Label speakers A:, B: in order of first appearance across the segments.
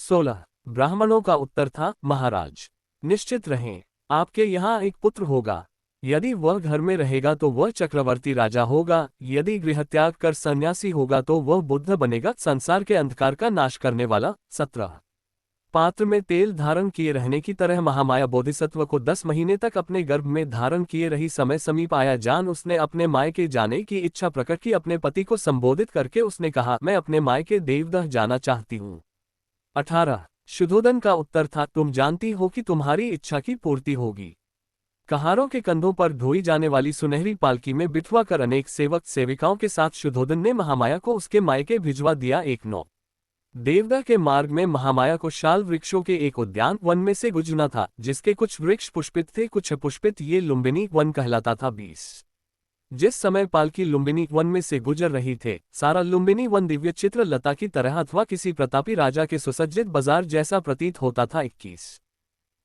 A: 16 ब्राह्मणों का उत्तर था, महाराज, निश्चित रहें, आपके यहाँ एक पुत्र होगा। यदि वह घर में रहेगा तो वह चक्रवर्ती राजा होगा, यदि गृहत्याग कर सन्यासी होगा तो वह बुद्ध बनेगा, संसार के अंधकार का नाश करने वाला। 17 पात्र में तेल धारण किए रहने की तरह महामाया बोधिसत्व को 10 महीने तक अपने गर्भ में धारण किए रही। समय समीप आया जान उसने अपने मायके जाने की इच्छा प्रकट की। अपने पति को संबोधित करके उसने कहा, मैं अपने मायके देवदह जाना चाहती हूँ। 18 शुद्धोधन का उत्तर था, तुम जानती हो कि तुम्हारी इच्छा की पूर्ति होगी। कहारों के कंधों पर ढोई जाने वाली सुनहरी पालकी में बिठवा कर अनेक सेवक सेविकाओं के साथ शुद्धोधन ने महामाया को उसके मायके भिजवा दिया। 19 देवदह के मार्ग में महामाया को शाल वृक्षों के एक उद्यान वन में से गुजरना था, जिसके कुछ वृक्ष पुष्पित थे, कुछ अपुष्पित। ये लुम्बिनी वन कहलाता था। 20 जिस समय पालकी लुम्बिनी वन में से गुजर रही थे, सारा लुम्बिनी वन दिव्य चित्र लता की तरह अथवा किसी प्रतापी राजा के सुसज्जित बाजार जैसा प्रतीत होता था। 21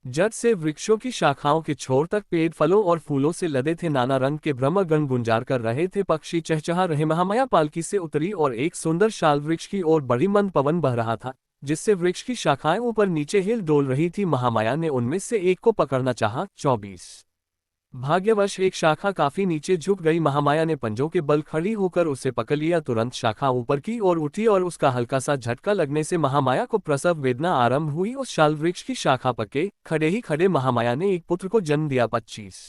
A: जड़ से वृक्षों की शाखाओं के छोर तक पेड़ फलों और फूलों से लदे थे। नाना रंग के ब्रह्मगण गुंजार कर रहे थे, पक्षी चहचहा रहे। महामाया पालकी से उतरी और एक सुंदर शाल वृक्ष की ओर बड़ी। मंद पवन बह रहा था, जिससे वृक्ष की शाखाएं ऊपर नीचे हिल डोल रही थी। महामाया ने उनमें से एक को पकड़ना चाहा। 24 भाग्यवश एक शाखा काफी नीचे झुक गई। महामाया ने पंजों के बल खड़ी होकर उसे पकड़ लिया। तुरंत शाखा ऊपर की ओर उठी और उसका हल्का सा झटका लगने से महामाया को प्रसव वेदना आरंभ हुई। उस शाल वृक्ष की शाखा पके खड़े ही खड़े महामाया ने एक पुत्र को जन्म दिया। 25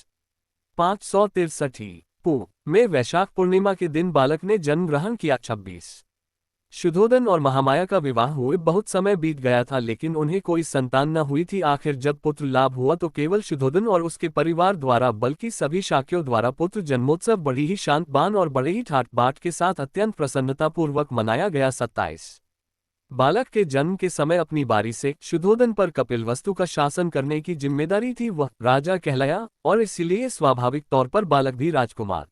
A: 563 पू में वैशाख पूर्णिमा के दिन बालक ने जन्म ग्रहण किया। 26 शुद्धोधन और महामाया का विवाह हुए बहुत समय बीत गया था, लेकिन उन्हें कोई संतान न हुई थी। आखिर जब पुत्र लाभ हुआ तो केवल शुद्धोधन और उसके परिवार द्वारा बल्कि सभी शाक्यों द्वारा पुत्र जन्मोत्सव बड़ी ही शांत बान और बड़े ही ठाट बाट के साथ अत्यंत प्रसन्नतापूर्वक मनाया गया। 27 बालक के जन्म के समय अपनी बारी से शुद्धोधन पर कपिलवस्तु का शासन करने की जिम्मेदारी थी। वह राजा कहलाया और इसलिए स्वाभाविक तौर पर बालक भी राजकुमार